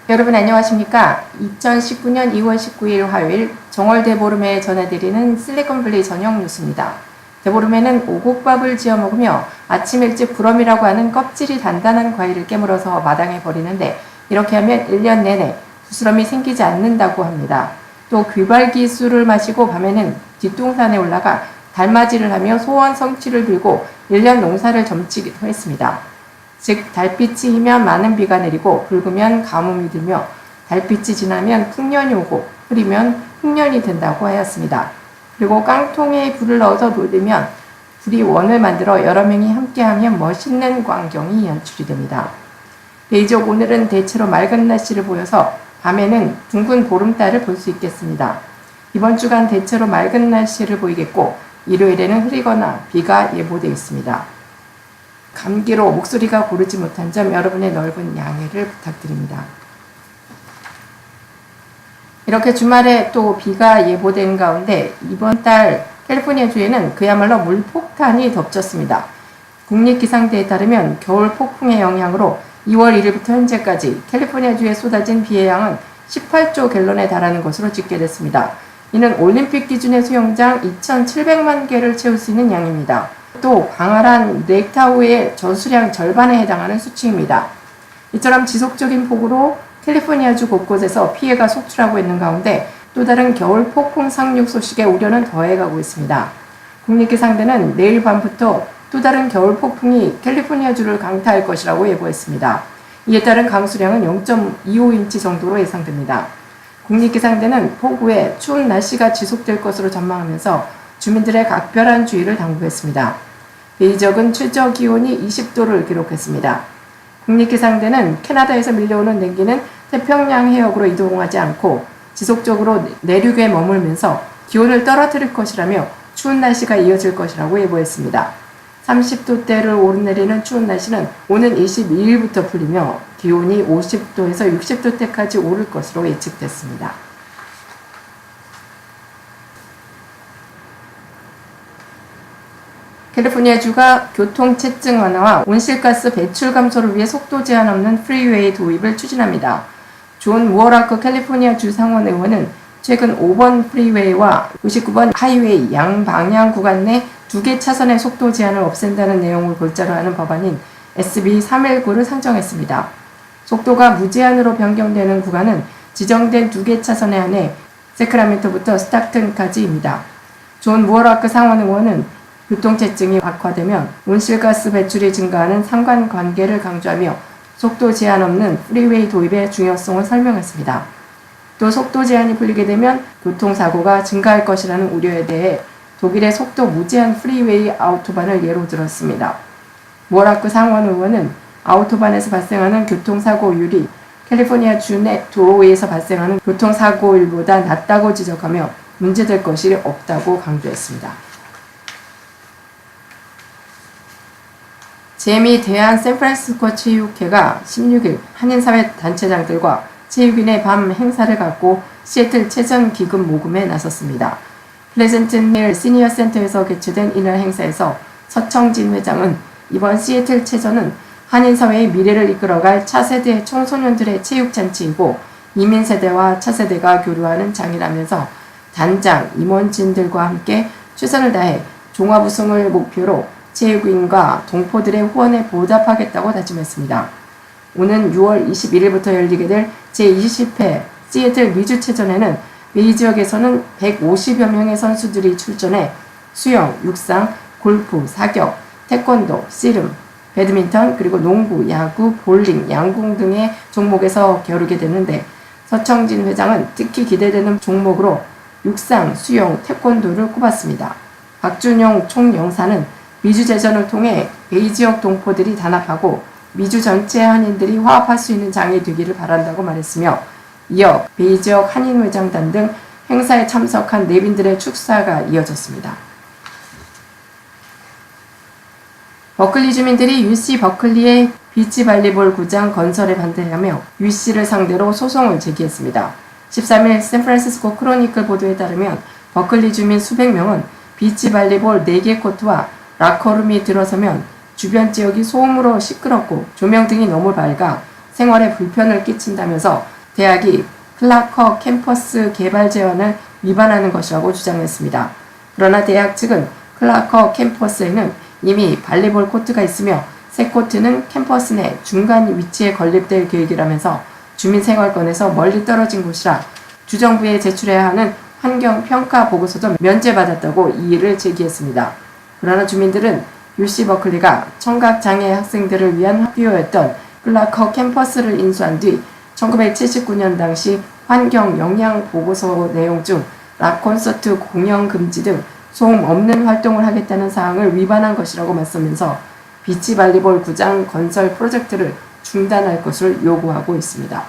여러분 안녕하십니까? 2019년 2월 19일 화요일 정월대보름에 전해드리는 실리콘밸리 저녁 뉴스입니다. 대보름에는 오곡밥을 지어 먹으며 아침 일찍 부럼이라고 하는 껍질이 단단한 과일을 깨물어서 마당에 버리는데 이렇게 하면 1년 내내 부스럼이 생기지 않는다고 합니다. 또 귀발기 술을 마시고 밤에는 뒷동산에 올라가 달맞이를 하며 소원 성취를 빌고 1년 농사를 점치기도 했습니다. 즉 달빛이 희면 많은 비가 내리고 붉으면 가뭄이 들며 달빛이 지나면 풍년이 오고 흐리면 흉년이 된다고 하였습니다. 그리고 깡통에 불을 넣어서 돌리면 불이 원을 만들어 여러 명이 함께하면 멋있는 광경이 연출이 됩니다. 베이지옥 오늘은 대체로 맑은 날씨를 보여서 밤에는 둥근 보름달을 볼 수 있겠습니다. 이번 주간 대체로 맑은 날씨를 보이겠고 일요일에는 흐리거나 비가 예보되어 있습니다. 감기로 목소리가 고르지 못한 점 여러분의 넓은 양해를 부탁드립니다. 이렇게 주말에 또 비가 예보된 가운데 이번 달 캘리포니아주에는 그야말로 물폭탄이 덮쳤습니다. 국립기상대에 따르면 겨울 폭풍의 영향으로 2월 1일부터 현재까지 캘리포니아주에 쏟아진 비의 양은 18조 갤런에 달하는 것으로 집계됐습니다. 이는 올림픽 기준의 수영장 2,700만 개를 채울 수 있는 양입니다. 또 광활한 렉타우의 전수량 절반에 해당하는 수치입니다. 이처럼 지속적인 폭우로 캘리포니아주 곳곳에서 피해가 속출하고 있는 가운데 또 다른 겨울 폭풍 상륙 소식의 우려는 더해가고 있습니다. 국립기상대는 내일 밤부터 또 다른 겨울 폭풍이 캘리포니아주를 강타할 것이라고 예보했습니다. 이에 따른 강수량은 0.25인치 정도로 예상됩니다. 국립기상대는 폭우에 추운 날씨가 지속될 것으로 전망하면서 주민들의 각별한 주의를 당부했습니다. 베이지옥은 최저 기온이 20도를 기록했습니다. 국립기상대는 캐나다에서 밀려오는 냉기는 태평양 해역으로 이동하지 않고 지속적으로 내륙에 머물면서 기온을 떨어뜨릴 것이라며 추운 날씨가 이어질 것이라고 예보했습니다. 30도대를 오르내리는 추운 날씨는 오는 22일부터 풀리며 기온이 50도에서 60도대까지 오를 것으로 예측됐습니다. 캘리포니아주가 교통체증 완화와 온실가스 배출 감소를 위해 속도 제한 없는 프리웨이 도입을 추진합니다. 존 무어라크 캘리포니아주 상원 의원은 최근 5번 프리웨이와 99번 하이웨이 양방향 구간 내 2개 차선의 속도 제한을 없앤다는 내용을 골자로 하는 법안인 SB 319를 상정했습니다. 속도가 무제한으로 변경되는 구간은 지정된 2개 차선에 한해 세크라멘토부터 스타튼까지입니다. 존 무어라크 상원 의원은 교통체증이 악화되면 온실가스 배출이 증가하는 상관관계를 강조하며 속도 제한 없는 프리웨이 도입의 중요성을 설명했습니다. 또 속도 제한이 풀리게 되면 교통사고가 증가할 것이라는 우려에 대해 독일의 속도 무제한 프리웨이 아우토반을 예로 들었습니다. 무어라크 상원 의원은 아우토반에서 발생하는 교통사고율이 캘리포니아 주 내 도로에서 발생하는 교통사고율보다 낮다고 지적하며 문제될 것이 없다고 강조했습니다. 재미 대한 샌프란시스코 체육회가 16일 한인사회 단체장들과 체육인의 밤 행사를 갖고 시애틀 체전 기금 모금에 나섰습니다. 플레전트 힐 시니어 센터에서 개최된 이날 행사에서 서청진 회장은 이번 시애틀 체전은 한인사회의 미래를 이끌어갈 차세대 청소년들의 체육잔치이고 이민세대와 차세대가 교류하는 장이라면서 단장, 임원진들과 함께 최선을 다해 종합 우승을 목표로 체육인과 동포들의 후원에 보답하겠다고 다짐했습니다. 오는 6월 21일부터 열리게 될 제20회 시애틀 미주체전에는 베이 지역에서는 150여 명의 선수들이 출전해 수영, 육상, 골프, 사격, 태권도, 씨름, 배드민턴, 그리고 농구, 야구, 볼링, 양궁 등의 종목에서 겨루게 되는데 서청진 회장은 특히 기대되는 종목으로 육상, 수영, 태권도를 꼽았습니다. 박준용 총영사는 미주제전을 통해 베이 지역 동포들이 단합하고 미주 전체 한인들이 화합할 수 있는 장이 되기를 바란다고 말했으며 이어 베이 지역 한인회장단 등 행사에 참석한 내빈들의 축사가 이어졌습니다. 버클리 주민들이 UC 버클리의 비치 발리볼 구장 건설에 반대하며 UC를 상대로 소송을 제기했습니다. 13일 샌프란시스코 크로니클 보도에 따르면 버클리 주민 수백 명은 비치 발리볼 4개 코트와 라커룸이 들어서면 주변 지역이 소음으로 시끄럽고 조명 등이 너무 밝아 생활에 불편을 끼친다면서 대학이 클라커 캠퍼스 개발 제언을 위반하는 것이라고 주장했습니다. 그러나 대학 측은 클라커 캠퍼스에는 이미 발리볼 코트가 있으며 새 코트는 캠퍼스 내 중간 위치에 건립될 계획이라면서 주민생활권에서 멀리 떨어진 곳이라 주정부에 제출해야 하는 환경평가 보고서도 면제받았다고 이의를 제기했습니다. 그러나 주민들은 UC 버클리가 청각장애 학생들을 위한 학교였던 클라커 캠퍼스를 인수한 뒤 1979년 당시 환경 영향 보고서 내용 중 락 콘서트 공연 금지 등 소음 없는 활동을 하겠다는 사항을 위반한 것이라고 맞서면서 비치 발리볼 구장 건설 프로젝트를 중단할 것을 요구하고 있습니다.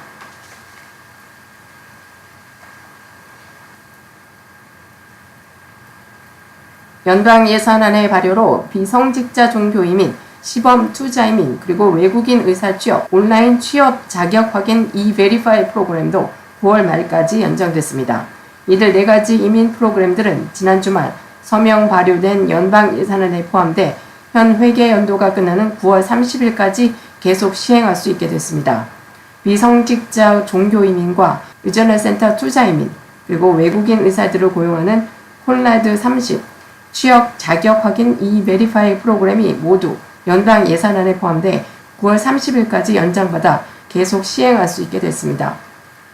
연방 예산안의 발효로 비성직자 종교이민, 시범 투자이민, 그리고 외국인 의사 취업, 온라인 취업 자격 확인 E-Verify 프로그램도 9월 말까지 연장됐습니다. 이들 4가지 이민 프로그램들은 지난 주말 서명 발효된 연방 예산안에 포함돼 현 회계 연도가 끝나는 9월 30일까지 계속 시행할 수 있게 됐습니다. 비성직자 종교이민과 의전을 센터 투자이민, 그리고 외국인 의사들을 고용하는 콜라드 30, 취업 자격 확인 E-Verify 프로그램이 모두 연방 예산안에 포함돼 9월 30일까지 연장받아 계속 시행할 수 있게 됐습니다.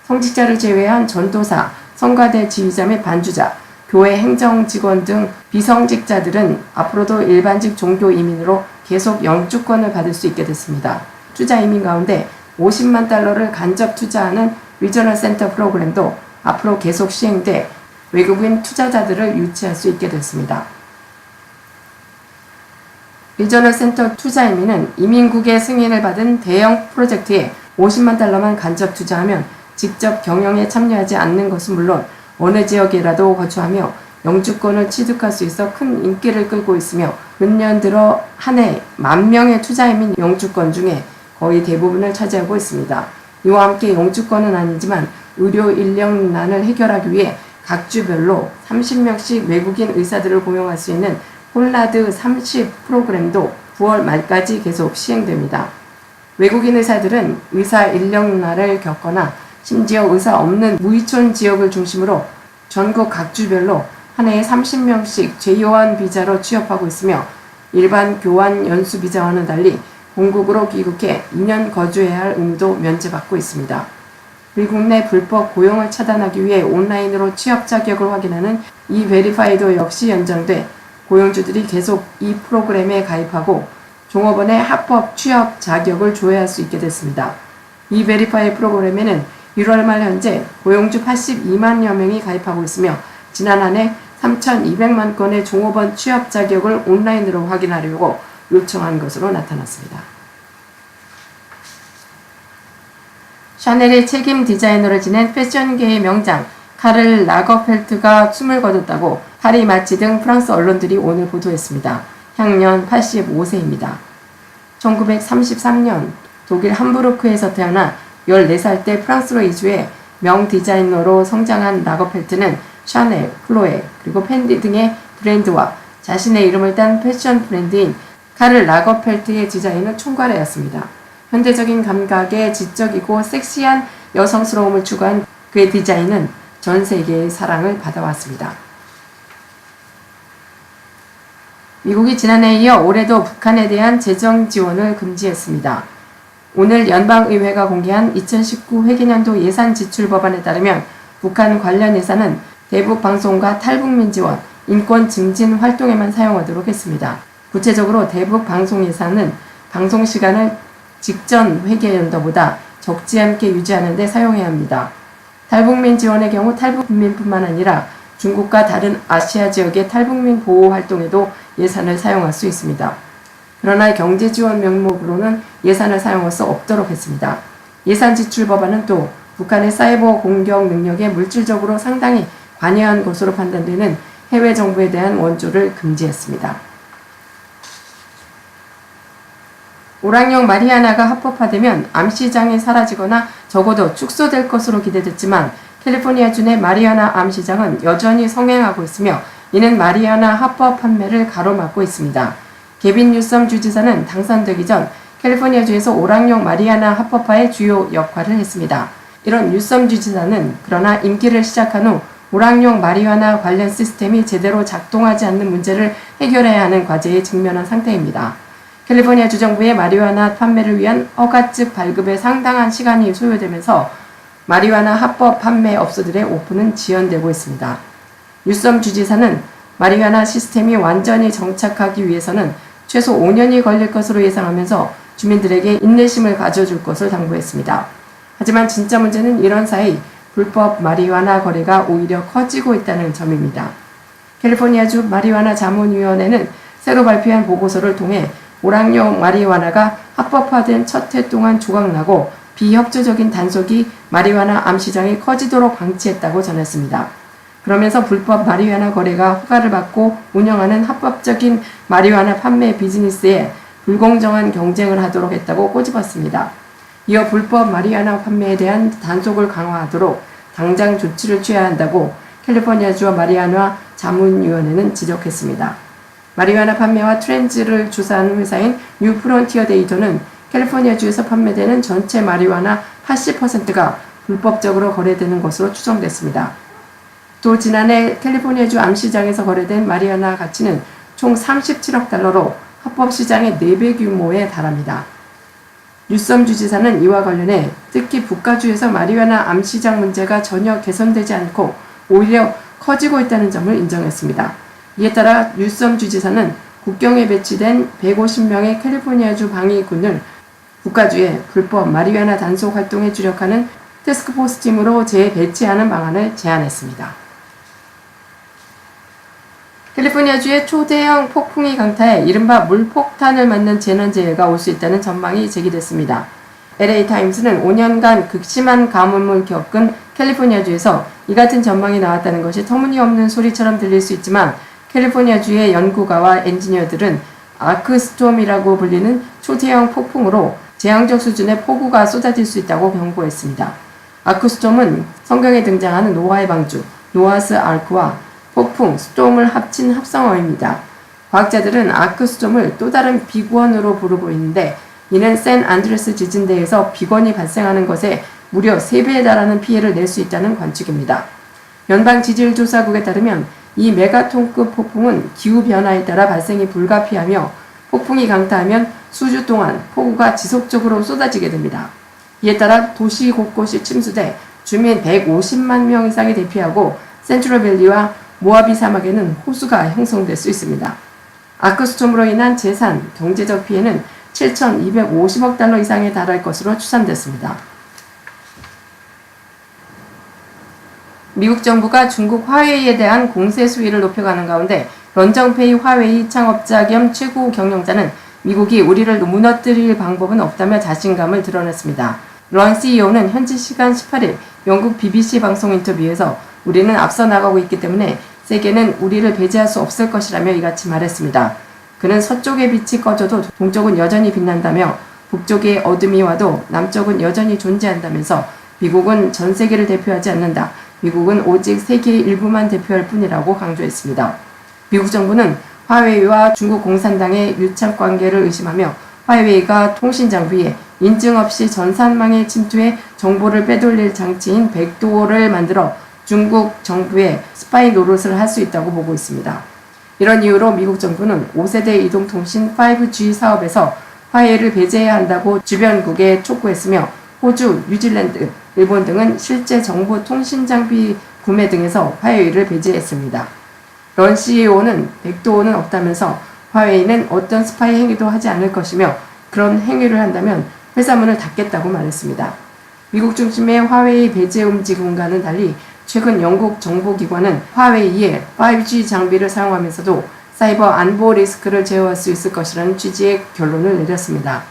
성직자를 제외한 전도사, 성가대 지휘자 및 반주자, 교회 행정직원 등 비성직자들은 앞으로도 일반직 종교 이민으로 계속 영주권을 받을 수 있게 됐습니다. 투자 이민 가운데 $50만 간접 투자하는 리저널 센터 프로그램도 앞으로 계속 시행돼 외국인 투자자들을 유치할 수 있게 됐습니다. 리저널 센터 투자 이민은 이민국의 승인을 받은 대형 프로젝트에 $50만 간접 투자하면 직접 경영에 참여하지 않는 것은 물론 어느 지역이라도 거주하며 영주권을 취득할 수 있어 큰 인기를 끌고 있으며 몇 년 들어 한 해 10,000명의 투자이민 영주권 중에 거의 대부분을 차지하고 있습니다. 이와 함께 영주권은 아니지만 의료 인력난을 해결하기 위해 각 주별로 30명씩 외국인 의사들을 고용할 수 있는 콜라드 30 프로그램도 9월 말까지 계속 시행됩니다. 외국인 의사들은 의사 인력난을 겪거나 심지어 의사 없는 무이촌 지역을 중심으로 전국 각 주별로 한 해에 30명씩 재요원 비자로 취업하고 있으며 일반 교환 연수 비자와는 달리 본국으로 귀국해 2년 거주해야 할 의무도 면제받고 있습니다. 미국 내 불법 고용을 차단하기 위해 온라인으로 취업 자격을 확인하는 E-Verify도 역시 연장돼 고용주들이 계속 이 프로그램에 가입하고 종업원의 합법 취업 자격을 조회할 수 있게 됐습니다. E-Verify 프로그램에는 1월 말 현재 고용주 82만여 명이 가입하고 있으며 지난 한 해 3,200만 건의 종업원 취업 자격을 온라인으로 확인하려고 요청한 것으로 나타났습니다. 샤넬의 책임 디자이너를 지낸 패션계의 명장 카를 라거펠트가 숨을 거뒀다고 파리 마치 등 프랑스 언론들이 오늘 보도했습니다. 향년 85세입니다. 1933년 독일 함부르크에서 태어나 14살 때 프랑스로 이주해 명 디자이너로 성장한 라거펠트는 샤넬, 클로에, 그리고 펜디 등의 브랜드와 자신의 이름을 딴 패션 브랜드인 카를 라거펠트의 디자인을 총괄하였습니다. 현대적인 감각에 지적이고 섹시한 여성스러움을 추구한 그의 디자인은 전 세계의 사랑을 받아왔습니다. 미국이 지난해에 이어 올해도 북한에 대한 재정 지원을 금지했습니다. 오늘 연방의회가 공개한 2019 회계년도 예산 지출 법안에 따르면 북한 관련 예산은 대북 방송과 탈북민 지원, 인권 증진 활동에만 사용하도록 했습니다. 구체적으로 대북 방송 예산은 방송 시간을 직전 회계연도보다 적지 않게 유지하는 데 사용해야 합니다. 탈북민 지원의 경우 탈북민뿐만 아니라 중국과 다른 아시아 지역의 탈북민 보호 활동에도 예산을 사용할 수 있습니다. 그러나 경제지원 명목으로는 예산을 사용할 수 없도록 했습니다. 예산 지출 법안은 또 북한의 사이버 공격 능력에 물질적으로 상당히 관여한 것으로 판단되는 해외 정부에 대한 원조를 금지했습니다. 오락용 마리아나가 합법화되면 암시장이 사라지거나 적어도 축소될 것으로 기대됐지만 캘리포니아주 내 마리아나 암시장은 여전히 성행하고 있으며 이는 마리아나 합법 판매를 가로막고 있습니다. 게빈 뉴섬 주지사는 당선되기 전 캘리포니아주에서 오락용 마리아나 합법화의 주요 역할을 했습니다. 이런 뉴섬 주지사는 그러나 임기를 시작한 후 오락용 마리화나 관련 시스템이 제대로 작동하지 않는 문제를 해결해야 하는 과제에 직면한 상태입니다. 캘리포니아 주정부의 마리화나 판매를 위한 허가증 발급에 상당한 시간이 소요되면서 마리화나 합법 판매 업소들의 오픈은 지연되고 있습니다. 뉴섬 주지사는 마리화나 시스템이 완전히 정착하기 위해서는 최소 5년이 걸릴 것으로 예상하면서 주민들에게 인내심을 가져줄 것을 당부했습니다. 하지만 진짜 문제는 이런 사이 불법 마리화나 거래가 오히려 커지고 있다는 점입니다. 캘리포니아주 마리화나 자문위원회는 새로 발표한 보고서를 통해 오락용 마리화나가 합법화된 첫 해 동안 조각나고 비협조적인 단속이 마리화나 암 시장이 커지도록 방치했다고 전했습니다. 그러면서 불법 마리화나 거래가 허가를 받고 운영하는 합법적인 마리화나 판매 비즈니스에 불공정한 경쟁을 하도록 했다고 꼬집었습니다. 이어 불법 마리화나 판매에 대한 단속을 강화하도록 당장 조치를 취해야 한다고 캘리포니아주 마리화나 자문위원회는 지적했습니다. 마리화나 판매와 트렌즈를 주사하는 회사인 뉴 프론티어 데이터는 캘리포니아주에서 판매되는 전체 마리화나 80%가 불법적으로 거래되는 것으로 추정됐습니다. 또 지난해 캘리포니아주 암시장에서 거래된 마리화나 가치는 총 37억 달러로 합법 시장의 4배 규모에 달합니다. 뉴섬 주지사는 이와 관련해 특히 북가주에서 마리화나 암 시장 문제가 전혀 개선되지 않고 오히려 커지고 있다는 점을 인정했습니다. 이에 따라 뉴섬 주지사는 국경에 배치된 150명의 캘리포니아주 방위군을 북가주에 불법 마리화나 단속 활동에 주력하는 태스크포스 팀으로 재배치하는 방안을 제안했습니다. 캘리포니아주의 초대형 폭풍이 강타해 이른바 물폭탄을 맞는 재난재해가 올 수 있다는 전망이 제기됐습니다. LA타임스는 5년간 극심한 가뭄을 겪은 캘리포니아주에서 이 같은 전망이 나왔다는 것이 터무니없는 소리처럼 들릴 수 있지만 캘리포니아주의 연구가와 엔지니어들은 아크스톰이라고 불리는 초대형 폭풍으로 재앙적 수준의 폭우가 쏟아질 수 있다고 경고했습니다. 아크스톰은 성경에 등장하는 노아의 방주, 노아스 아크와 폭풍, 스톰을 합친 합성어입니다. 과학자들은 아크스톰을 또 다른 비권으로 부르고 있는데 이는 샌 안드레스 지진대에서 비권이 발생하는 것에 무려 3배에 달하는 피해를 낼 수 있다는 관측입니다. 연방지질조사국에 따르면 이 메가톤급 폭풍은 기후변화에 따라 발생이 불가피하며 폭풍이 강타하면 수주 동안 폭우가 지속적으로 쏟아지게 됩니다. 이에 따라 도시 곳곳이 침수돼 주민 150만 명 이상이 대피하고 센트럴밸리와 모하비 사막에는 호수가 형성될 수 있습니다. 아크스톰으로 인한 재산, 경제적 피해는 7,250억 달러 이상에 달할 것으로 추산됐습니다. 미국 정부가 중국 화웨이에 대한 공세 수위를 높여가는 가운데 런정페이 화웨이 창업자 겸 최고 경영자는 미국이 우리를 무너뜨릴 방법은 없다며 자신감을 드러냈습니다. 런 CEO는 현지 시간 18일 영국 BBC 방송 인터뷰에서 우리는 앞서 나가고 있기 때문에 세계는 우리를 배제할 수 없을 것이라며 이같이 말했습니다. 그는 서쪽의 빛이 꺼져도 동쪽은 여전히 빛난다며 북쪽의 어둠이 와도 남쪽은 여전히 존재한다면서 미국은 전 세계를 대표하지 않는다. 미국은 오직 세계의 일부만 대표할 뿐이라고 강조했습니다. 미국 정부는 화웨이와 중국 공산당의 유착 관계를 의심하며 화웨이가 통신 장비에 인증 없이 전산망에 침투해 정보를 빼돌릴 장치인 백도어를 만들어 중국 정부의 스파이 노릇을 할 수 있다고 보고 있습니다. 이런 이유로 미국 정부는 5세대 이동통신 5G 사업에서 화웨이를 배제해야 한다고 주변국에 촉구했으며 호주, 뉴질랜드, 일본 등은 실제 정보 통신 장비 구매 등에서 화웨이를 배제했습니다. 런 CEO는 백도어는 없다면서 화웨이는 어떤 스파이 행위도 하지 않을 것이며 그런 행위를 한다면 회사 문을 닫겠다고 말했습니다. 미국 중심의 화웨이 배제 움직임과는 달리 최근 영국 정보기관은 화웨이의 5G 장비를 사용하면서도 사이버 안보 리스크를 제어할 수 있을 것이라는 취지의 결론을 내렸습니다.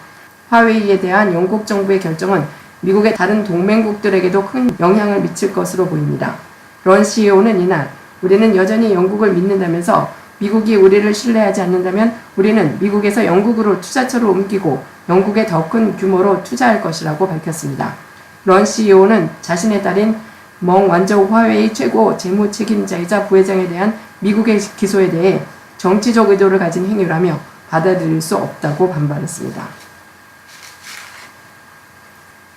화웨이에 대한 영국 정부의 결정은 미국의 다른 동맹국들에게도 큰 영향을 미칠 것으로 보입니다. 런 CEO는 이날 우리는 여전히 영국을 믿는다면서 미국이 우리를 신뢰하지 않는다면 우리는 미국에서 영국으로 투자처를 옮기고 영국에 더 큰 규모로 투자할 것이라고 밝혔습니다. 런 CEO는 자신의 딸인 멍 완저우 화웨이 최고 재무 책임자이자 부회장에 대한 미국의 기소에 대해 정치적 의도를 가진 행위라며 받아들일 수 없다고 반발했습니다.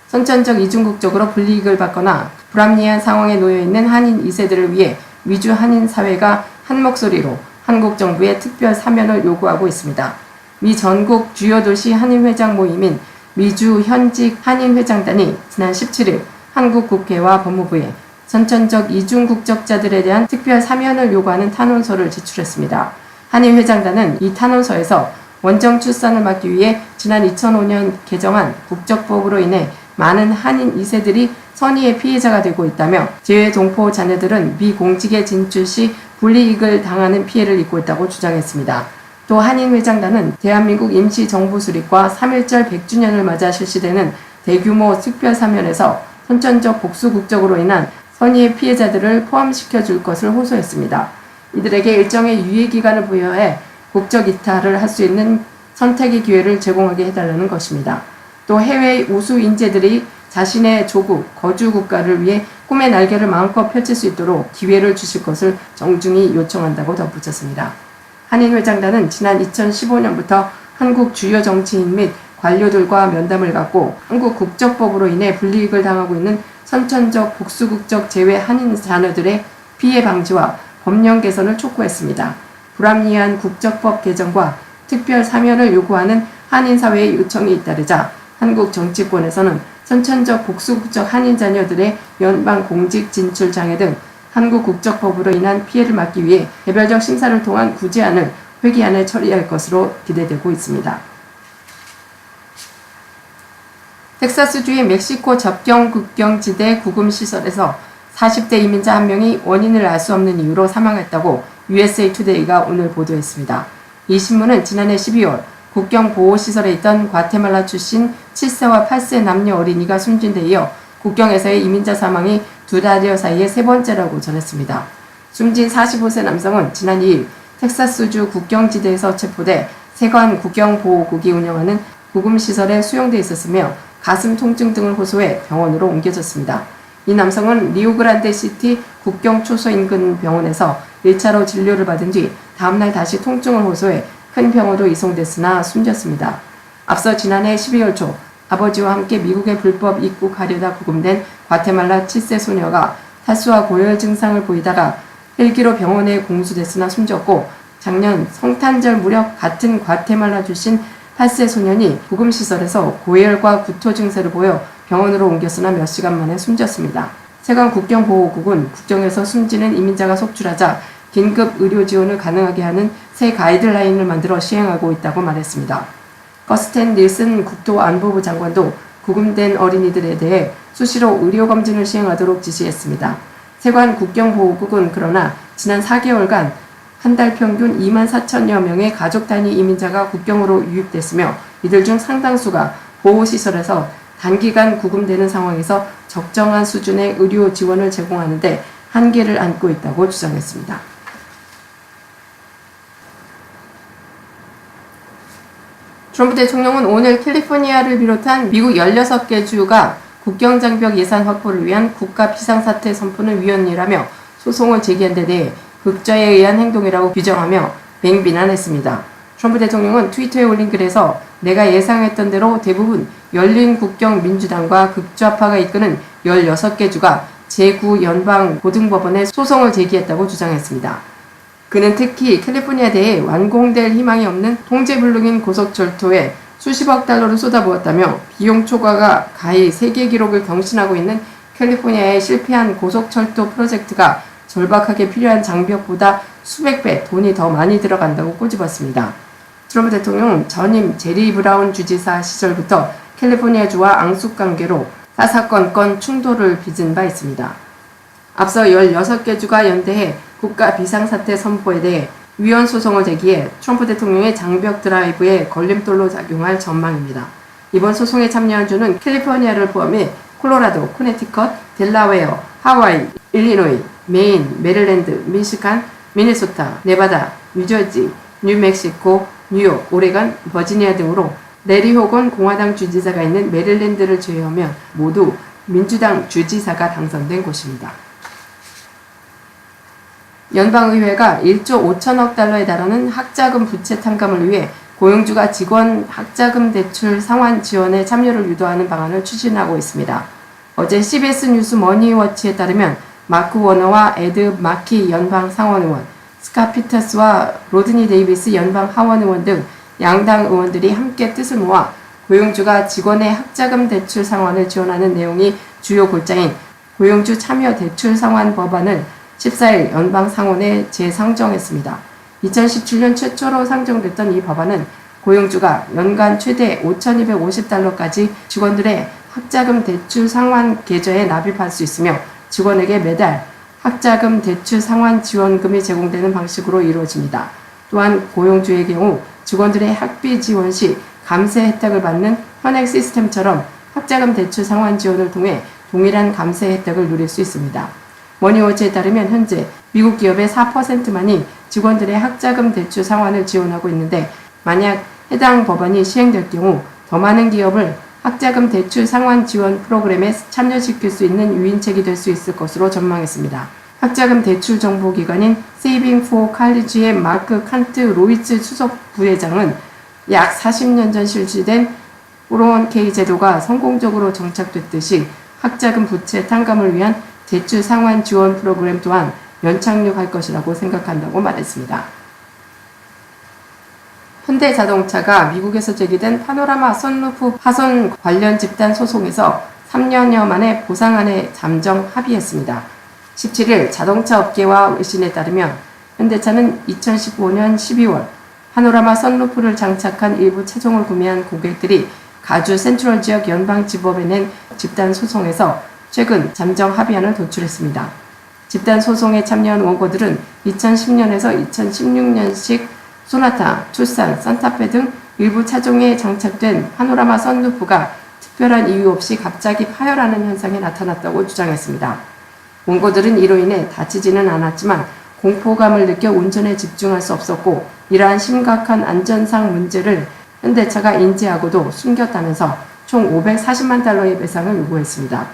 선천적 이중국적으로 불이익을 받거나 불합리한 상황에 놓여있는 한인 2세들을 위해 미주 한인 사회가 한 목소리로 한국 정부에 특별 사면을 요구하고 있습니다. 미 전국 주요 도시 한인회장 모임인 미주 현직 한인회장단이 지난 17일 한국 국회와 법무부에 선천적 이중국적자들에 대한 특별 사면을 요구하는 탄원서를 제출했습니다. 한인회장단은 이 탄원서에서 원정 출산을 막기 위해 지난 2005년 개정한 국적법으로 인해 많은 한인 2세들이 선의의 피해자가 되고 있다며 재외동포 자녀들은 미공직에 진출 시 불이익을 당하는 피해를 입고 있다고 주장했습니다. 또 한인회장단은 대한민국 임시정부 수립과 3.1절 100주년을 맞아 실시되는 대규모 특별사면에서 선천적 복수국적으로 인한 선의의 피해자들을 포함시켜 줄 것을 호소했습니다. 이들에게 일정의 유예기간을 부여해 국적 이탈을 할 수 있는 선택의 기회를 제공하게 해달라는 것입니다. 또 해외 우수 인재들이 자신의 조국, 거주 국가를 위해 꿈의 날개를 마음껏 펼칠 수 있도록 기회를 주실 것을 정중히 요청한다고 덧붙였습니다. 한인회장단은 지난 2015년부터 한국 주요 정치인 및 관료들과 면담을 갖고 한국 국적법으로 인해 불이익을 당하고 있는 선천적 복수국적 재외 한인 자녀들의 피해 방지와 법령 개선을 촉구했습니다. 불합리한 국적법 개정과 특별 사면을 요구하는 한인사회의 요청이 잇따르자 한국 정치권에서는 선천적 복수국적 한인 자녀들의 연방 공직 진출 장애 등 한국 국적법으로 인한 피해를 막기 위해 개별적 심사를 통한 구제안을 회기안에 처리할 것으로 기대되고 있습니다. 텍사스주의 멕시코 접경 국경지대 구금시설에서 40대 이민자 한 명이 원인을 알 수 없는 이유로 사망했다고 USA 투데이가 오늘 보도했습니다. 이 신문은 지난해 12월 국경 보호시설에 있던 과테말라 출신 7세와 8세 남녀 어린이가 숨진 데 이어 국경에서의 이민자 사망이 두 달여 사이에 세 번째라고 전했습니다. 숨진 45세 남성은 지난 2일 텍사스주 국경지대에서 체포돼 세관 국경보호국이 운영하는 구금시설에 수용돼 있었으며 가슴 통증 등을 호소해 병원으로 옮겨졌습니다. 이 남성은 리오그란데 시티 국경 초소 인근 병원에서 1차로 진료를 받은 뒤 다음날 다시 통증을 호소해 큰 병원으로 이송됐으나 숨졌습니다. 앞서 지난해 12월 초 아버지와 함께 미국에 불법 입국하려다 구금된 과테말라 7세 소녀가 탈수와 고열 증상을 보이다가 헬기로 병원에 공수됐으나 숨졌고 작년 성탄절 무렵 같은 과테말라 출신 8세 소년이 구금시설에서 고열과 구토 증세를 보여 병원으로 옮겼으나 몇 시간 만에 숨졌습니다. 세관 국경보호국은 국경에서 숨지는 이민자가 속출하자 긴급 의료 지원을 가능하게 하는 새 가이드라인을 만들어 시행하고 있다고 말했습니다. 거스텐 닐슨 국토안보부 장관도 구금된 어린이들에 대해 수시로 의료검진을 시행하도록 지시했습니다. 세관 국경보호국은 그러나 지난 4개월간 한 달 평균 24,000여 명의 가족 단위 이민자가 국경으로 유입됐으며 이들 중 상당수가 보호시설에서 단기간 구금되는 상황에서 적정한 수준의 의료 지원을 제공하는 데 한계를 안고 있다고 주장했습니다. 트럼프 대통령은 오늘 캘리포니아를 비롯한 미국 16개 주가 국경장벽 예산 확보를 위한 국가 비상사태 선포는 위헌이라며 소송을 제기한 데 대해 극좌에 의한 행동이라고 규정하며 맹비난했습니다. 트럼프 대통령은 트위터에 올린 글에서 내가 예상했던 대로 대부분 열린국경민주당과 극좌파가 이끄는 16개 주가 제9연방고등법원에 소송을 제기했다고 주장했습니다. 그는 특히 캘리포니아에 대해 완공될 희망이 없는 통제불능인 고속철도에 수십억 달러를 쏟아부었다며 비용 초과가 가히 세계 기록을 경신하고 있는 캘리포니아의 실패한 고속철도 프로젝트가 절박하게 필요한 장벽보다 수백 배 돈이 더 많이 들어간다고 꼬집었습니다. 트럼프 대통령은 전임 제리 브라운 주지사 시절부터 캘리포니아주와 앙숙관계로 사사건건 충돌을 빚은 바 있습니다. 앞서 16개 주가 연대해 국가 비상사태 선포에 대해 위헌 소송을 제기해 트럼프 대통령의 장벽 드라이브에 걸림돌로 작용할 전망입니다. 이번 소송에 참여한 주는 캘리포니아를 포함해 콜로라도, 코네티컷, 델라웨어, 하와이, 일리노이, 메인, 메릴랜드, 미시간, 미네소타, 네바다, 뉴저지, 뉴멕시코, 뉴욕, 오레건, 버지니아 등으로 레리 호건 공화당 주지사가 있는 메릴랜드를 제외하면 모두 민주당 주지사가 당선된 곳입니다. 연방의회가 1조 5천억 달러에 달하는 학자금 부채 탕감을 위해 고용주가 직원 학자금 대출 상환 지원에 참여를 유도하는 방안을 추진하고 있습니다. 어제 CBS 뉴스 머니워치에 따르면 마크 워너와 에드 마키 연방 상원의원, 스카 피터스와 로드니 데이비스 연방 하원의원 등 양당 의원들이 함께 뜻을 모아 고용주가 직원의 학자금 대출 상환을 지원하는 내용이 주요 골자인 고용주 참여 대출 상환 법안을 14일 연방 상원에 재상정했습니다. 2017년 최초로 상정됐던 이 법안은 고용주가 연간 최대 $5,250까지 직원들의 학자금 대출 상환 계좌에 납입할 수 있으며 직원에게 매달 학자금 대출 상환 지원금이 제공되는 방식으로 이루어집니다. 또한 고용주의 경우 직원들의 학비 지원 시 감세 혜택을 받는 현행 시스템처럼 학자금 대출 상환 지원을 통해 동일한 감세 혜택을 누릴 수 있습니다. 머니워치에 따르면 현재 미국 기업의 4%만이 직원들의 학자금 대출 상환을 지원하고 있는데 만약 해당 법안이 시행될 경우 더 많은 기업을 학자금 대출 상환 지원 프로그램에 참여시킬 수 있는 유인책이 될 수 있을 것으로 전망했습니다. 학자금 대출 정보기관인 Saving for College의 마크 칸트 로이츠 수석 부회장은 약 40년 전 실시된 401k 제도가 성공적으로 정착됐듯이 학자금 부채 탕감을 위한 대출 상환 지원 프로그램 또한 연착륙할 것이라고 생각한다고 말했습니다. 현대자동차가 미국에서 제기된 파노라마 선루프 파손 관련 집단 소송에서 3년여 만에 보상안에 잠정 합의했습니다. 17일 자동차 업계와 외신에 따르면 현대차는 2015년 12월 파노라마 선루프를 장착한 일부 차종을 구매한 고객들이 가주 센트럴 지역 연방지법에 낸 집단 소송에서 최근 잠정 합의안을 도출했습니다. 집단 소송에 참여한 원고들은 2010년에서 2016년식 소나타, 투싼, 산타페 등 일부 차종에 장착된 파노라마 선루프가 특별한 이유 없이 갑자기 파열하는 현상이 나타났다고 주장했습니다. 원고들은 이로 인해 다치지는 않았지만 공포감을 느껴 운전에 집중할 수 없었고 이러한 심각한 안전상 문제를 현대차가 인지하고도 숨겼다면서 총 $540만 의 배상을 요구했습니다.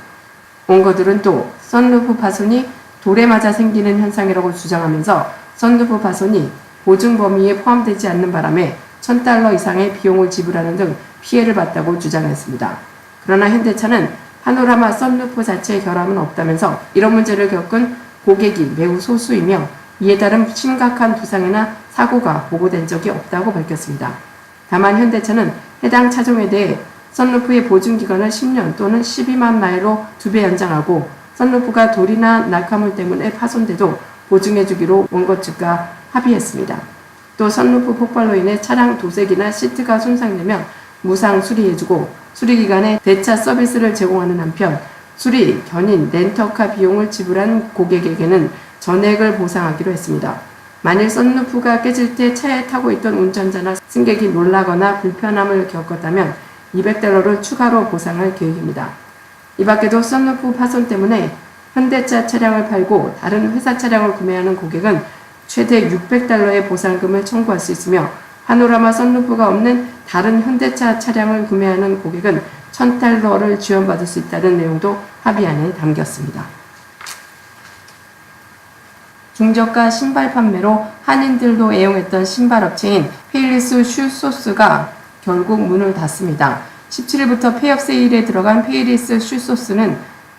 원고들은 또 선루프 파손이 돌에 맞아 생기는 현상이라고 주장하면서 선루프 파손이 보증 범위에 포함되지 않는 바람에 $1,000 이상의 비용을 지불하는 등 피해를 봤다고 주장했습니다. 그러나 현대차는 파노라마 선루프 자체에 결함은 없다면서 이런 문제를 겪은 고객이 매우 소수이며 이에 따른 심각한 부상이나 사고가 보고된 적이 없다고 밝혔습니다. 다만 현대차는 해당 차종에 대해 선루프의 보증기간을 10년 또는 12만 마일로 2배 연장하고 선루프가 돌이나 낙하물 때문에 파손돼도 보증해주기로 원고 측과 합의했습니다. 또 선루프 폭발로 인해 차량 도색이나 시트가 손상되면 무상 수리해주고 수리기간에 대차 서비스를 제공하는 한편 수리, 견인, 렌터카 비용을 지불한 고객에게는 전액을 보상하기로 했습니다. 만일 선루프가 깨질 때 차에 타고 있던 운전자나 승객이 놀라거나 불편함을 겪었다면 $200를 추가로 보상할 계획입니다. 이 밖에도 선루프 파손 때문에 현대차 차량을 팔고 다른 회사 차량을 구매하는 고객은 최대 $600의 보상금을 청구할 수 있으며 파노라마 선루프가 없는 다른 현대차 차량을 구매하는 고객은 $1,000를 지원받을 수 있다는 내용도 합의안에 담겼습니다. 중저가 신발 판매로 한인들도 애용했던 신발 업체인 페일리스 슈소스가 결국 문을 닫습니다. 17일부터 폐업 세일에 들어간 페일리스 슈소스는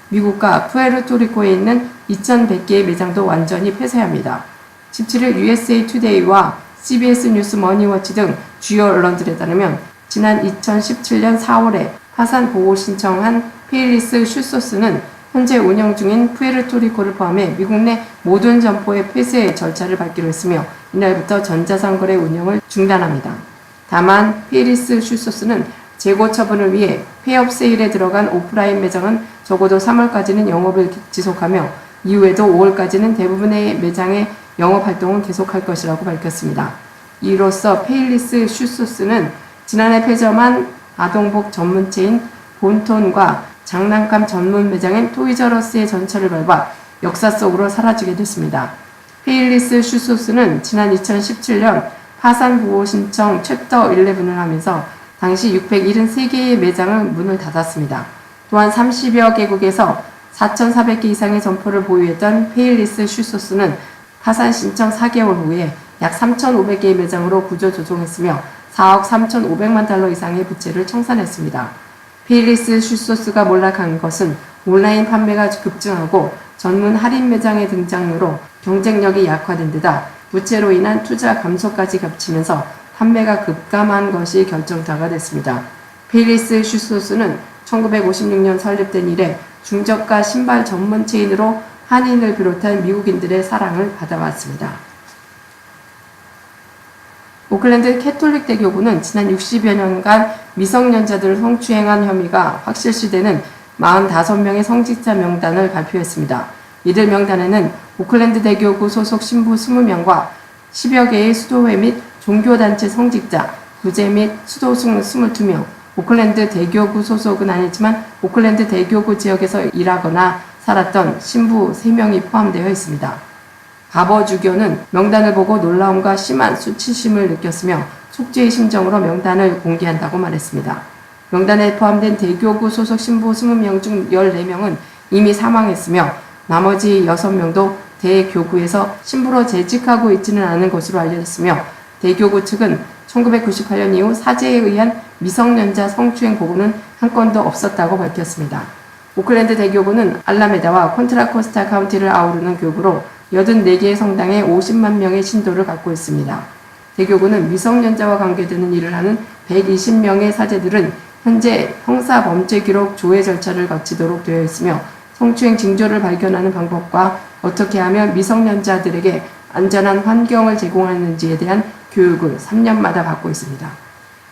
미국과 푸에르토리코에 있는 2,100개의 매장도 완전히 폐쇄합니다. 17일 USA 투데이와 CBS 뉴스 머니워치 등 주요 언론들에 따르면 지난 2017년 4월에 파산 보호 신청한 페일리스 슈소스는 현재 운영 중인 푸에르토리코를 포함해 미국 내 모든 점포의 폐쇄 절차를 밟기로 했으며 이날부터 전자상거래 운영을 중단합니다. 다만 페일리스 슈소스는 재고 처분을 위해 폐업 세일에 들어간 오프라인 매장은 적어도 3월까지는 영업을 지속하며 이후에도 5월까지는 대부분의 매장의 영업 활동은 계속할 것이라고 밝혔습니다. 이로써 페일리스 슈소스는 지난해 폐점한 아동복 전문체인 본톤과 장난감 전문 매장인 토이저러스의 전철을 밟아 역사 속으로 사라지게 됐습니다. 페일리스 슈소스는 지난 2017년 파산 보호 신청 챕터 11을 하면서 당시 673개의 매장을 문을 닫았습니다. 또한 30여 개국에서 4,400개 이상의 점포를 보유했던 페일리스 슈소스는 파산 신청 4개월 후에 약 3,500개의 매장으로 구조조정했으며 4억 3,500만 달러 이상의 부채를 청산했습니다. 페일리스 슈소스가 몰락한 것은 온라인 판매가 급증하고 전문 할인 매장의 등장으로 경쟁력이 약화된 데다 부채로 인한 투자 감소까지 겹치면서 판매가 급감한 것이 결정타가 됐습니다. 페일리스 슈소스는 1956년 설립된 이래 중저가 신발 전문 체인으로 한인을 비롯한 미국인들의 사랑을 받아왔습니다. 오클랜드 캐톨릭 대교구는 지난 60여 년간 미성년자들을 성추행한 혐의가 확실시되는 45명의 성직자 명단을 발표했습니다. 이들 명단에는 오클랜드 대교구 소속 신부 20명과 10여 개의 수도회 및 종교단체 성직자, 구제 및 수도승 22명, 오클랜드 대교구 소속은 아니지만 오클랜드 대교구 지역에서 일하거나 살았던 신부 3명이 포함되어 있습니다. 바버주교는 명단을 보고 놀라움과 심한 수치심을 느꼈으며 속죄의 심정으로 명단을 공개한다고 말했습니다. 명단에 포함된 대교구 소속 신부 20명 중 14명은 이미 사망했으며 나머지 6명도 대교구에서 신부로 재직하고 있지는 않은 것으로 알려졌으며 대교구 측은 1998년 이후 사제에 의한 미성년자 성추행 보고는 한 건도 없었다고 밝혔습니다. 오클랜드 대교구는 알라메다와 콘트라코스타 카운티를 아우르는 교구로 84개의 성당에 50만 명의 신도를 갖고 있습니다. 대교구는 미성년자와 관계되는 일을 하는 120명의 사제들은 현재 형사범죄기록 조회 절차를 거치도록 되어 있으며 성추행 징조를 발견하는 방법과 어떻게 하면 미성년자들에게 안전한 환경을 제공하는지에 대한 교육을 3년마다 받고 있습니다.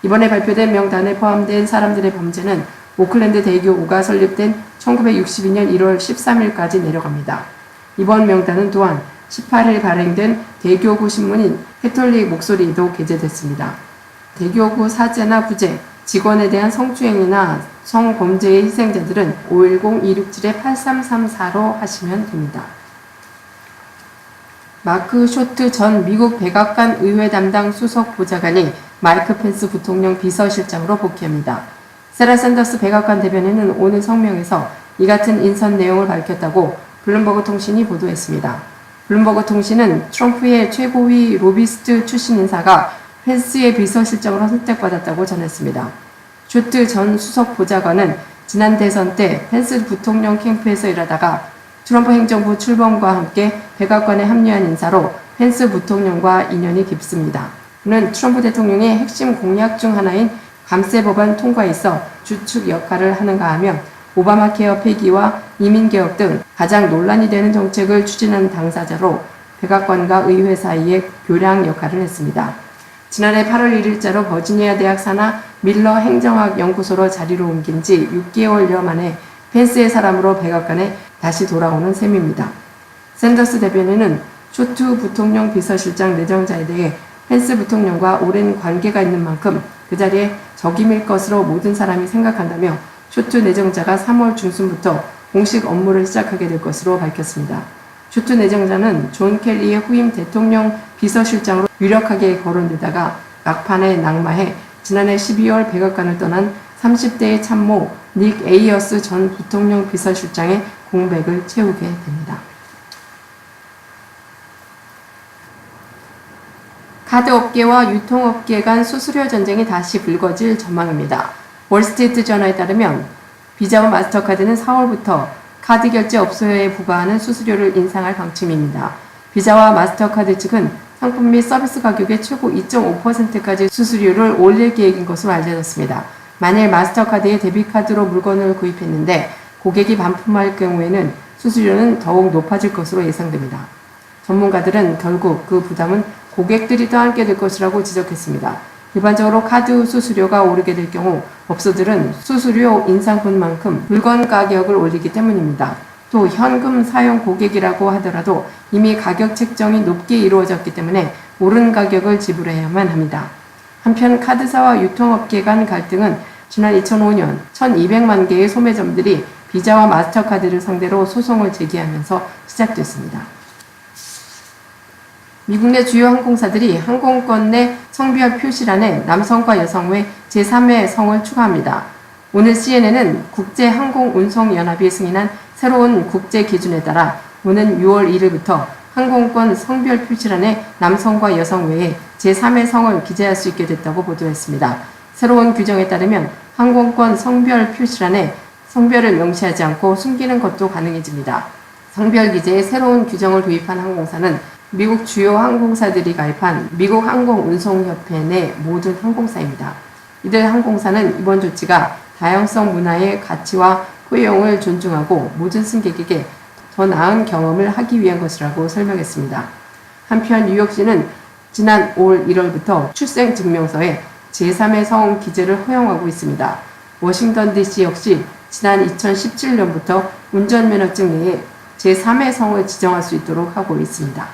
이번에 발표된 명단에 포함된 사람들의 범죄는 오클랜드 대교구가 설립된 1962년 1월 13일까지 내려갑니다. 이번 명단은 또한 18일 발행된 대교구 신문인 캐톨릭 목소리에도 게재됐습니다. 대교구 사제나 부제, 직원에 대한 성추행이나 성범죄의 희생자들은 510-267-8334로 하시면 됩니다. 마크 쇼트 전 미국 백악관 의회 담당 수석 보좌관이 마이크 펜스 부통령 비서실장으로 복귀합니다. 세라 샌더스 백악관 대변인은 오늘 성명에서 이 같은 인선 내용을 밝혔다고 블룸버그 통신이 보도했습니다. 블룸버그 통신은 트럼프의 최고위 로비스트 출신 인사가 펜스의 비서실장으로 선택받았다고 전했습니다. 쇼트 전 수석 보좌관은 지난 대선 때 펜스 부통령 캠프에서 일하다가 트럼프 행정부 출범과 함께 백악관에 합류한 인사로 펜스 부통령과 인연이 깊습니다. 그는 트럼프 대통령의 핵심 공약 중 하나인 감세 법안 통과에 있어 주축 역할을 하는가 하면 오바마 케어 폐기와 이민개혁 등 가장 논란이 되는 정책을 추진한 당사자로 백악관과 의회 사이에 교량 역할을 했습니다. 지난해 8월 1일자로 버지니아 대학 산하 밀러 행정학 연구소로 자리로 옮긴 지 6개월여 만에 펜스의 사람으로 백악관에 다시 돌아오는 셈입니다. 샌더스 대변인은 쇼트 부통령 비서실장 내정자에 대해 펜스 부통령과 오랜 관계가 있는 만큼 그 자리에 적임일 것으로 모든 사람이 생각한다며 쇼트 내정자가 3월 중순부터 공식 업무를 시작하게 될 것으로 밝혔습니다. 쇼트 내정자는 존 켈리의 후임 대통령 비서실장으로 유력하게 거론되다가 막판에 낙마해 지난해 12월 백악관을 떠난 30대의 참모 닉 에이어스 전 부통령 비서실장의 공백을 채우게 됩니다. 카드업계와 유통업계 간 수수료 전쟁이 다시 불거질 전망입니다. 월스트리트 저널에 따르면 비자와 마스터카드는 4월부터 카드 결제 업소에 부과하는 수수료를 인상할 방침입니다. 비자와 마스터카드 측은 상품 및 서비스 가격의 최고 2.5%까지 수수료를 올릴 계획인 것으로 알려졌습니다. 만일 마스터카드의 데비카드로 물건을 구입했는데 고객이 반품할 경우에는 수수료는 더욱 높아질 것으로 예상됩니다. 전문가들은 결국 그 부담은 고객들이 떠안게 될 것이라고 지적했습니다. 일반적으로 카드 수수료가 오르게 될 경우 업소들은 수수료 인상분만큼 물건 가격을 올리기 때문입니다. 또 현금 사용 고객이라고 하더라도 이미 가격 책정이 높게 이루어졌기 때문에 오른 가격을 지불해야만 합니다. 한편 카드사와 유통업계 간 갈등은 지난 2005년 1200만 개의 소매점들이 비자와 마스터카드를 상대로 소송을 제기하면서 시작됐습니다. 미국 내 주요 항공사들이 항공권 내 성별 표시란에 남성과 여성 외 제3의 성을 추가합니다. 오늘 CNN은 국제항공운송연합이 승인한 새로운 국제 기준에 따라 오는 6월 1일부터 항공권 성별 표시란에 남성과 여성 외에 제3의 성을 기재할 수 있게 됐다고 보도했습니다. 새로운 규정에 따르면 항공권 성별 표시란에 성별을 명시하지 않고 숨기는 것도 가능해집니다. 성별 기재에 새로운 규정을 도입한 항공사는 미국 주요 항공사들이 가입한 미국 항공운송협회 내 모든 항공사입니다. 이들 항공사는 이번 조치가 다양성 문화의 가치와 포용을 존중하고 모든 승객에게 더 나은 경험을 하기 위한 것이라고 설명했습니다. 한편 뉴욕시는 지난 올 1월부터 출생증명서에 제3의 성 기재를 허용하고 있습니다. 워싱턴 DC 역시 지난 2017년부터 운전면허증 내에 제3의 성을 지정할 수 있도록 하고 있습니다.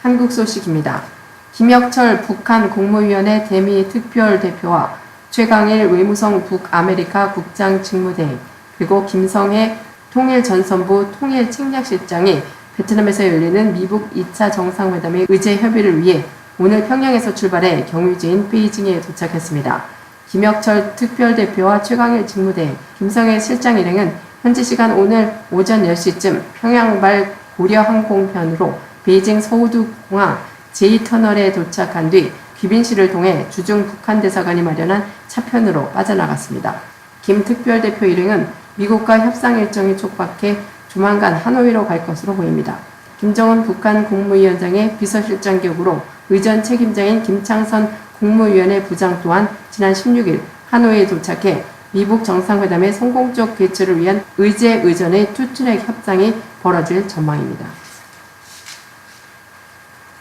한국 소식입니다. 김혁철 북한 국무위원회 대미 특별대표와 최강일 외무성 북아메리카 국장 직무대행, 그리고 김성애 통일전선부 통일책략실장이 베트남에서 열리는 미북 2차 정상회담의 의제 협의를 위해 오늘 평양에서 출발해 경유지인 베이징에 도착했습니다. 김혁철 특별대표와 최강일 직무대행, 김성애 실장 일행은 현지 시간 오늘 오전 10시쯤 평양발 고려항공편으로 베이징 서우두공항 제2터널에 도착한 뒤 귀빈실을 통해 주중 북한 대사관이 마련한 차편으로 빠져나갔습니다. 김 특별대표 일행은 미국과 협상 일정이 촉박해 조만간 하노이로 갈 것으로 보입니다. 김정은 북한 국무위원장의 비서실장 격으로 의전 책임자인 김창선 국무위원회 부장 또한 지난 16일 하노이에 도착해 미북 정상회담의 성공적 개최를 위한 의제 의전의 투트랙 협상이 벌어질 전망입니다.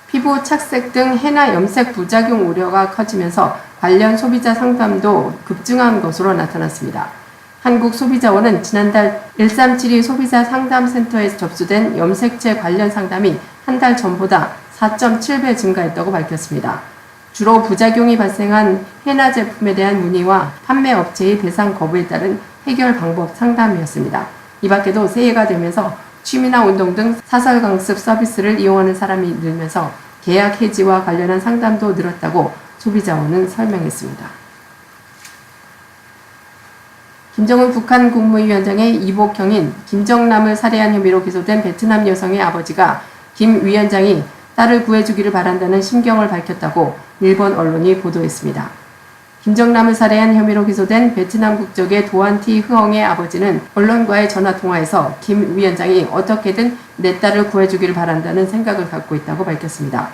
피부 착색 등 해나 염색 부작용 우려가 커지면서 관련 소비자 상담도 급증한 것으로 나타났습니다. 한국소비자원은 지난달 1372 소비자 상담센터에서 접수된 염색체 관련 상담이 한 달 전보다 4.7배 증가했다고 밝혔습니다. 주로 부작용이 발생한 해나 제품에 대한 문의와 판매 업체의 배상 거부에 따른 해결 방법 상담이었습니다. 이 밖에도 새해가 되면서 취미나 운동 등 사설 강습 서비스를 이용하는 사람이 늘면서 계약 해지와 관련한 상담도 늘었다고 소비자원은 설명했습니다. 김정은 북한 국무위원장의 이복형인 김정남을 살해한 혐의로 기소된 베트남 여성의 아버지가 김 위원장이 딸을 구해주기를 바란다는 심경을 밝혔다고 일본 언론이 보도했습니다. 김정남을 살해한 혐의로 기소된 베트남 국적의 도안티 흐엉의 아버지는 언론과의 전화통화에서 김 위원장이 어떻게든 내 딸을 구해주기를 바란다는 생각을 갖고 있다고 밝혔습니다.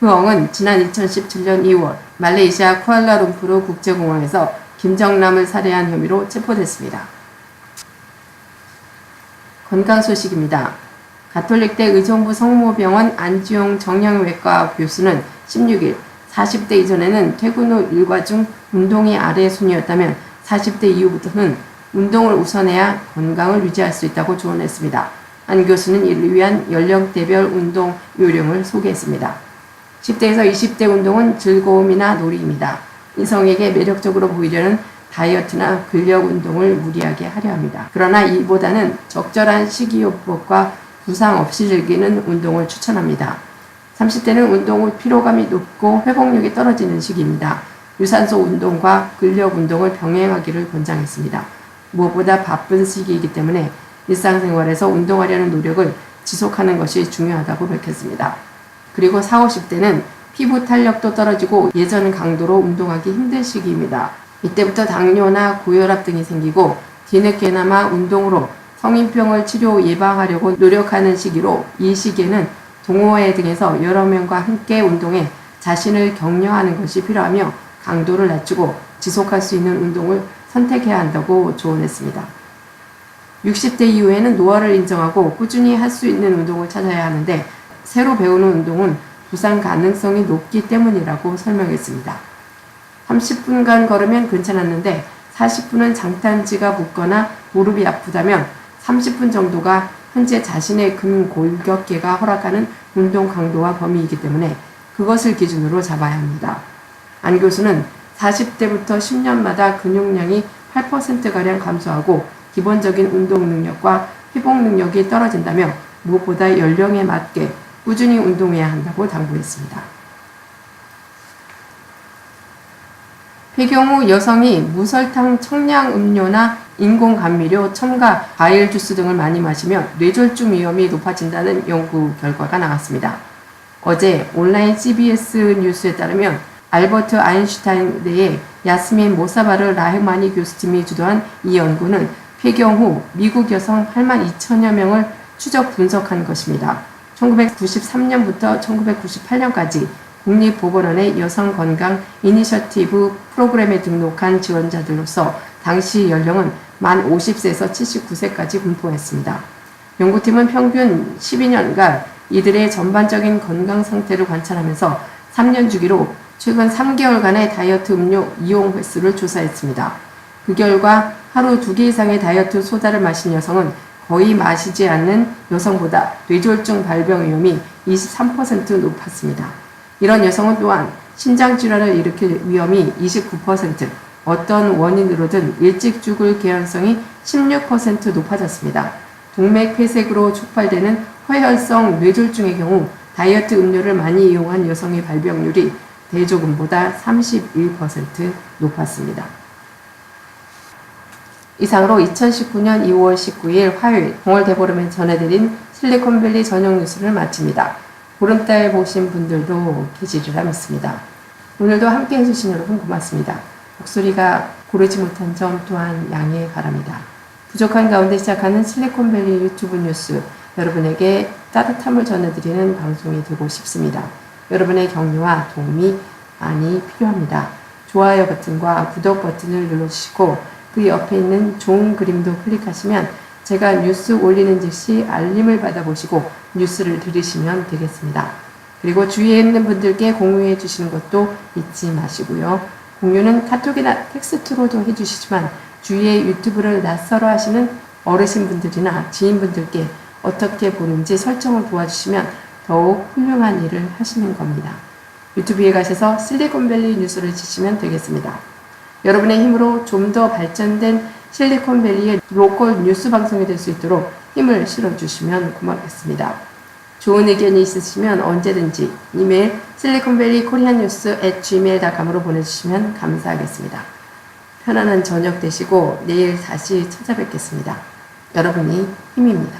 흐엉은 지난 2017년 2월 말레이시아 쿠알라룸푸르 국제공항에서 김정남을 살해한 혐의로 체포됐습니다. 건강 소식입니다. 가톨릭대 의정부 성모병원 안지용 정형외과 교수는 16일 40대 이전에는 퇴근 후 일과 중 운동이 아래 순위였다면 40대 이후부터는 운동을 우선해야 건강을 유지할 수 있다고 조언했습니다. 안 교수는 이를 위한 연령대별 운동 요령을 소개했습니다. 10대에서 20대 운동은 즐거움이나 놀이입니다. 이성에게 매력적으로 보이려는 다이어트나 근력 운동을 무리하게 하려 합니다. 그러나 이보다는 적절한 식이요법과 부상 없이 즐기는 운동을 추천합니다. 30대는 운동 후 피로감이 높고 회복력이 떨어지는 시기입니다. 유산소 운동과 근력 운동을 병행하기를 권장했습니다. 무엇보다 바쁜 시기이기 때문에 일상생활에서 운동하려는 노력을 지속하는 것이 중요하다고 밝혔습니다. 그리고 40, 50대는 피부 탄력도 떨어지고 예전 강도로 운동하기 힘든 시기입니다. 이때부터 당뇨나 고혈압 등이 생기고 뒤늦게나마 운동으로 성인병을 치료 예방하려고 노력하는 시기로 이 시기에는 동호회 등에서 여러 명과 함께 운동해 자신을 격려하는 것이 필요하며 강도를 낮추고 지속할 수 있는 운동을 선택해야 한다고 조언했습니다. 60대 이후에는 노화를 인정하고 꾸준히 할 수 있는 운동을 찾아야 하는데 새로 배우는 운동은 부상 가능성이 높기 때문이라고 설명했습니다. 30분간 걸으면 괜찮았는데 40분은 장탄지가 붓거나 무릎이 아프다면 30분 정도가 현재 자신의 근골격계가 허락하는 운동 강도와 범위이기 때문에 그것을 기준으로 잡아야 합니다. 안 교수는 40대부터 10년마다 근육량이 8%가량 감소하고 기본적인 운동 능력과 회복 능력이 떨어진다며 무엇보다 연령에 맞게 꾸준히 운동해야 한다고 당부했습니다. 폐경 후 여성이 무설탕 청량 음료나 인공 감미료, 첨가, 과일 주스 등을 많이 마시면 뇌졸중 위험이 높아진다는 연구 결과가 나왔습니다. 어제 온라인 CBS 뉴스에 따르면 알버트 아인슈타인대의 야스민 모사바르 라흐마니 교수팀이 주도한 이 연구는 폐경 후 미국 여성 8만 2천여 명을 추적 분석한 것입니다. 1993년부터 1998년까지 국립보건원의 여성건강 이니셔티브 프로그램에 등록한 지원자들로서 당시 연령은 만 50세에서 79세까지 분포했습니다. 연구팀은 평균 12년간 이들의 전반적인 건강 상태를 관찰하면서 3년 주기로 최근 3개월간의 다이어트 음료 이용 횟수를 조사했습니다. 그 결과 하루 2개 이상의 다이어트 소다를 마신 여성은 거의 마시지 않는 여성보다 뇌졸중 발병 위험이 23% 높았습니다. 이런 여성은 또한 심장질환을 일으킬 위험이 29%, 어떤 원인으로든 일찍 죽을 개연성이 16% 높아졌습니다. 동맥폐색으로 촉발되는 허혈성 뇌졸중의 경우 다이어트 음료를 많이 이용한 여성의 발병률이 대조군보다 31% 높았습니다. 이상으로 2019년 2월 19일 화요일 동월대보름에 전해드린 실리콘밸리 전용 뉴스를 마칩니다. 보름달 보신 분들도 계시리라 믿습니다. 오늘도 함께 해주신 여러분 고맙습니다. 목소리가 고르지 못한 점 또한 양해 바랍니다. 부족한 가운데 시작하는 실리콘밸리 유튜브 뉴스, 여러분에게 따뜻함을 전해드리는 방송이 되고 싶습니다. 여러분의 격려와 도움이 많이 필요합니다. 좋아요 버튼과 구독 버튼을 눌러주시고 그 옆에 있는 좋은 그림도 클릭하시면 제가 뉴스 올리는 즉시 알림을 받아보시고 뉴스를 들으시면 되겠습니다. 그리고 주위에 있는 분들께 공유해 주시는 것도 잊지 마시고요. 공유는 카톡이나 텍스트로도 해주시지만 주위에 유튜브를 낯설어 하시는 어르신분들이나 지인분들께 어떻게 보는지 설정을 도와주시면 더욱 훌륭한 일을 하시는 겁니다. 유튜브에 가셔서 실리콘밸리 뉴스를 치시면 되겠습니다. 여러분의 힘으로 좀 더 발전된 실리콘밸리의 로컬 뉴스 방송이 될 수 있도록 힘을 실어주시면 고맙겠습니다. 좋은 의견이 있으시면 언제든지 이메일 siliconvalleykoreannews@gmail.com으로 보내주시면 감사하겠습니다. 편안한 저녁 되시고 내일 다시 찾아뵙겠습니다. 여러분이 힘입니다.